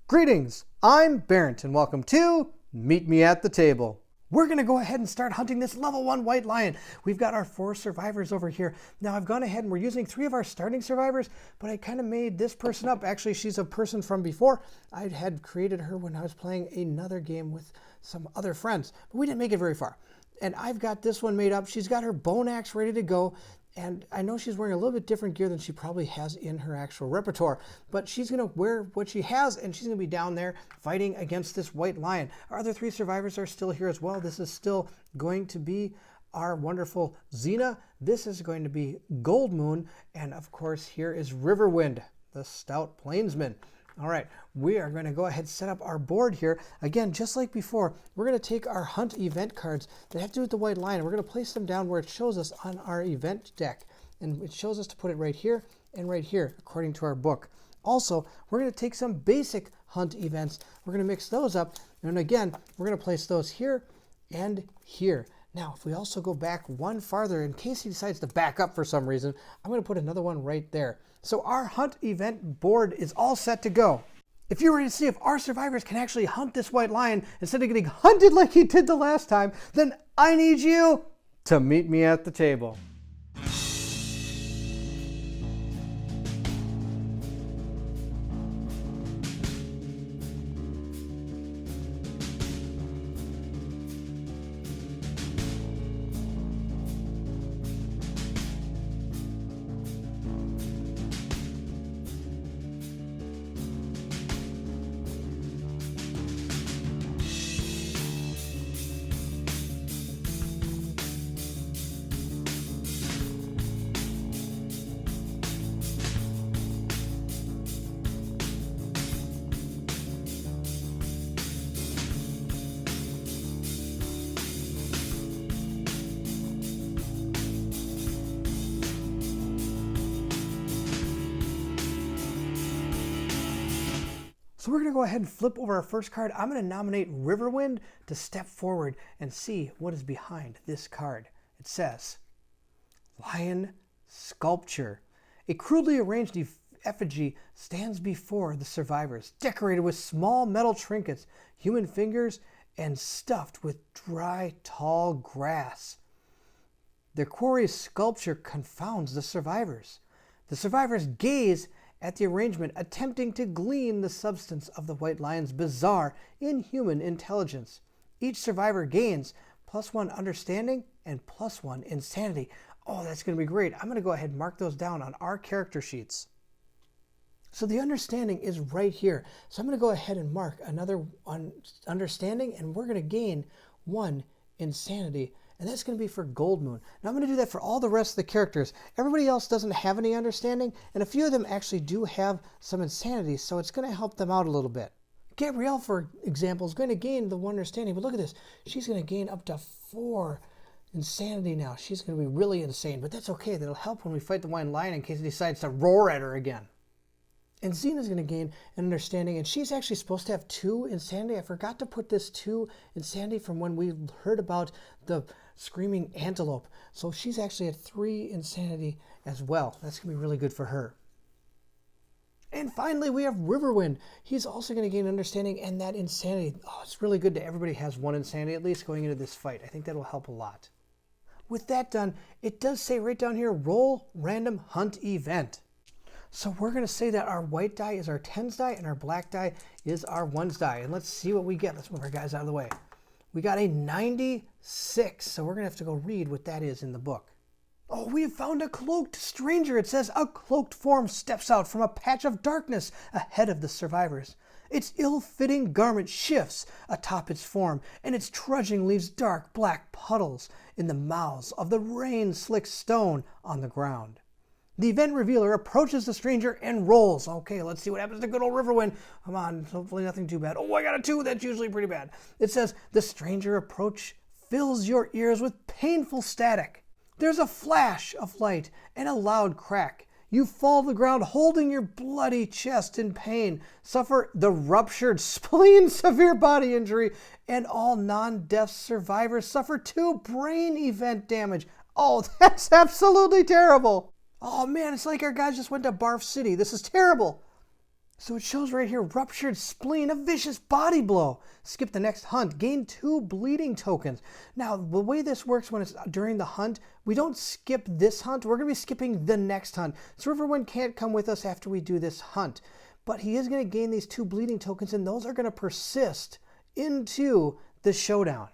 Greetings, I'm Barrett and welcome to Meet Me at the Table. We're going to go ahead and start hunting this level 1 white lion. We've got our 4 survivors over here. Now I've gone ahead and we're using 3 of our starting survivors, but I kind of made this person up. Actually, she's a person from before. I had created her when I was playing another game with some other friends, but we didn't make it very far. And I've got this one made up. She's got her bone axe ready to go. And I know she's wearing a little bit different gear than she probably has in her actual repertoire, but she's going to wear what she has, and she's going to be down there fighting against this white lion. Our other 3 survivors are still here as well. This is still going to be our wonderful Xena. This is going to be Gold Moon, and of course here is Riverwind, the stout plainsman. All right, we are going to go ahead and set up our board here. Again, just like before, we're going to take our hunt event cards that have to do with the white lion. We're going to place them down where it shows us on our event deck. And it shows us to put it right here and right here, according to our book. Also, we're going to take some basic hunt events. We're going to mix those up. And again, we're going to place those here and here. Now, if we also go back one farther, in case he decides to back up for some reason, I'm going to put another one right there. So our hunt event board is all set to go. If you're ready to see if our survivors can actually hunt this white lion instead of getting hunted like he did the last time, then I need you to meet me at the table. So we're going to go ahead and flip over our first card. I'm going to nominate Riverwind to step forward and see what is behind this card. It says, Lion Sculpture. A crudely arranged effigy stands before the survivors, decorated with small metal trinkets, human fingers, and stuffed with dry, tall grass. The quarry's sculpture confounds the survivors. The survivors gaze at the arrangement, attempting to glean the substance of the white lion's bizarre, inhuman intelligence. Each survivor gains +1 understanding and +1 insanity. Oh, that's going to be great. I'm going to go ahead and mark those down on our character sheets. So the understanding is right here. So I'm going to go ahead and mark another understanding, and we're going to gain 1 insanity. And that's going to be for Gold Moon. Now I'm going to do that for all the rest of the characters. Everybody else doesn't have any understanding, and a few of them actually do have some insanity, so it's going to help them out a little bit. Gabrielle, for example, is going to gain the 1 understanding, but look at this. She's going to gain up to 4 insanity now. She's going to be really insane, but that's okay. That'll help when we fight the white lion in case he decides to roar at her again. And Xena's going to gain an understanding, and she's actually supposed to have 2 insanity. I forgot to put this 2 insanity from when we heard about the screaming antelope. So she's actually at 3 insanity as well. That's going to be really good for her. And finally, we have Riverwind. He's also going to gain understanding and that insanity. Oh, it's really good that everybody has 1 insanity at least going into this fight. I think that will help a lot. With that done, it does say right down here, roll random hunt event. So we're going to say that our white die is our 10s die and our black die is our 1s die. And let's see what we get. Let's move our guys out of the way. We got a 96. So we're going to have to go read what that is in the book. Oh, we have found a cloaked stranger. It says a cloaked form steps out from a patch of darkness ahead of the survivors. Its ill-fitting garment shifts atop its form, and its trudging leaves dark black puddles in the mouths of the rain-slicked stone on the ground. The event revealer approaches the stranger and rolls. Okay, let's see what happens to good old Riverwind. Come on, hopefully nothing too bad. Oh, I got a 2. That's usually pretty bad. It says, the stranger approach fills your ears with painful static. There's a flash of light and a loud crack. You fall to the ground holding your bloody chest in pain, suffer the ruptured spleen, severe body injury, and all non-death survivors suffer 2 brain event damage. Oh, that's absolutely terrible. Oh man, it's like our guys just went to Barf City. This is terrible. So it shows right here, ruptured spleen, a vicious body blow. Skip the next hunt, gain 2 bleeding tokens. Now, the way this works when it's during the hunt, we don't skip this hunt, we're gonna be skipping the next hunt. So Riverwind can't come with us after we do this hunt, but he is gonna gain these 2 bleeding tokens, and those are gonna persist into the showdown.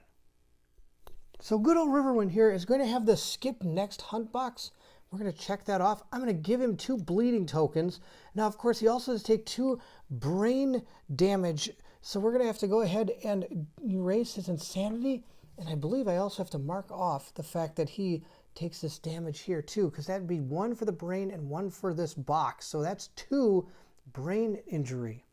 So good old Riverwind here is going to have the skip next hunt box. We're going to check that off. I'm going to give him 2 bleeding tokens. Now, of course, he also has to take 2 brain damage. So we're going to have to go ahead and erase his insanity. And I believe I also have to mark off the fact that he takes this damage here too, because that would be 1 for the brain and 1 for this box. So that's 2 brain injury.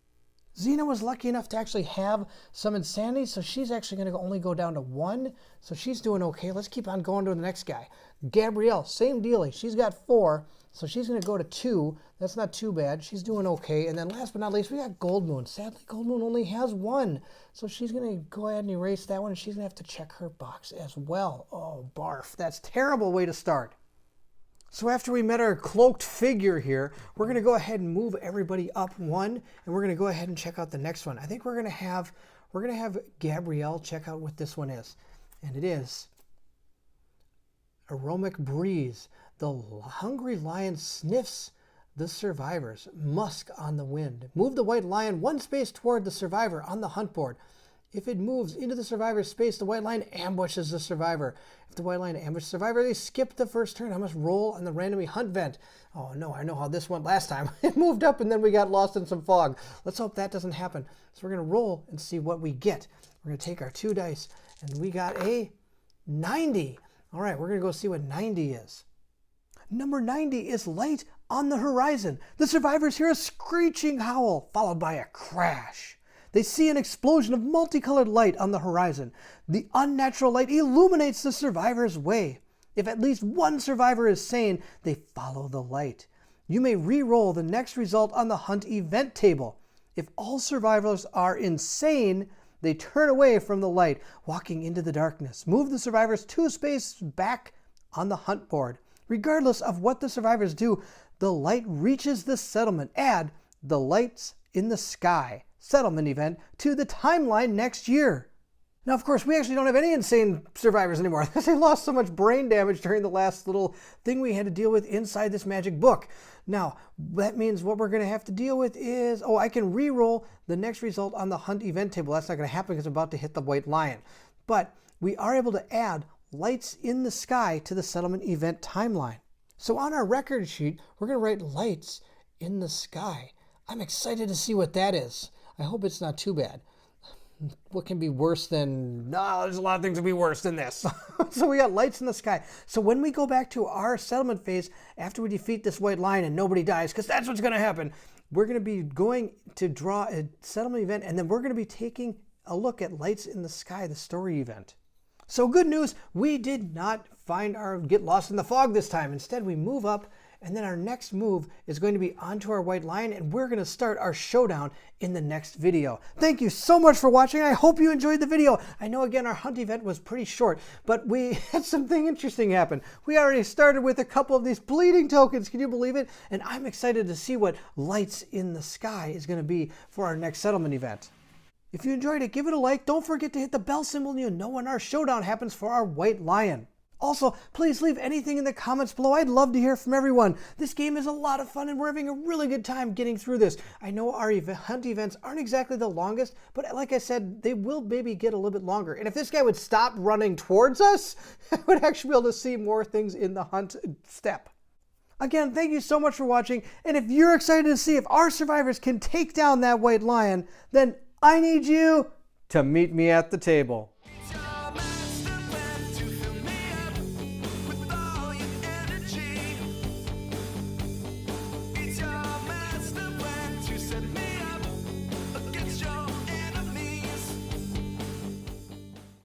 Xena was lucky enough to actually have some insanity, so she's actually going to only go down to 1. So she's doing okay. Let's keep on going to the next guy. Gabrielle, same dealie. She's got 4, so she's going to go to 2. That's not too bad. She's doing okay. And then last but not least, we got Gold Moon. Sadly, Gold Moon only has 1. So she's going to go ahead and erase that one, and she's going to have to check her box as well. Oh, barf. That's a terrible way to start. So after we met our cloaked figure here, we're going to go ahead and move everybody up 1, and we're going to go ahead and check out the next one. I think we're going to have Gabrielle check out what this one is. And it is a Romenk breeze. The hungry lion sniffs the survivors. Musk on the wind. Move the white lion 1 space toward the survivor on the hunt board. If it moves into the survivor's space, the white lion ambushes the survivor. If the white lion ambushes the survivor, they skip the first turn. I must roll on the randomly hunt vent. Oh no, I know how this went last time. It moved up and then we got lost in some fog. Let's hope that doesn't happen. So we're going to roll and see what we get. We're going to take our 2 dice, and we got a 90. All right, we're going to go see what 90 is. Number 90 is light on the horizon. The survivors hear a screeching howl, followed by a crash. They see an explosion of multicolored light on the horizon. The unnatural light illuminates the survivor's way. If at least 1 survivor is sane, they follow the light. You may re-roll the next result on the hunt event table. If all survivors are insane, they turn away from the light, walking into the darkness. Move the survivors 2 spaces back on the hunt board. Regardless of what the survivors do, the light reaches the settlement. Add the lights in the sky settlement event to the timeline next year. Now, of course, we actually don't have any insane survivors anymore because they lost so much brain damage during the last little thing we had to deal with inside this magic book. Now, that means what we're going to have to deal with is, I can re-roll the next result on the hunt event table. That's not going to happen because I'm about to hit the white lion. But we are able to add lights in the sky to the settlement event timeline. So on our record sheet, we're going to write lights in the sky. I'm excited to see what that is. I hope it's not too bad. What can be worse than... No, there's a lot of things that be worse than this. So we got lights in the sky. So when we go back to our settlement phase, after we defeat this white lion and nobody dies, because that's what's going to happen, we're going to be going to draw a settlement event, and then we're going to be taking a look at lights in the sky, the story event. So good news, we did not get lost in the fog this time. Instead, we move up, and then our next move is going to be onto our white lion, and we're going to start our showdown in the next video. Thank you so much for watching. I hope you enjoyed the video. I know, again, our hunt event was pretty short, but we had something interesting happen. We already started with a couple of these bleeding tokens. Can you believe it? And I'm excited to see what lights in the sky is going to be for our next settlement event. If you enjoyed it, give it a like. Don't forget to hit the bell symbol and you'll know when our showdown happens for our white lion. Also, please leave anything in the comments below. I'd love to hear from everyone. This game is a lot of fun and we're having a really good time getting through this. I know our hunt events aren't exactly the longest, but like I said, they will maybe get a little bit longer. And if this guy would stop running towards us, I would actually be able to see more things in the hunt step. Again, thank you so much for watching. And if you're excited to see if our survivors can take down that white lion, then I need you to meet me at the table.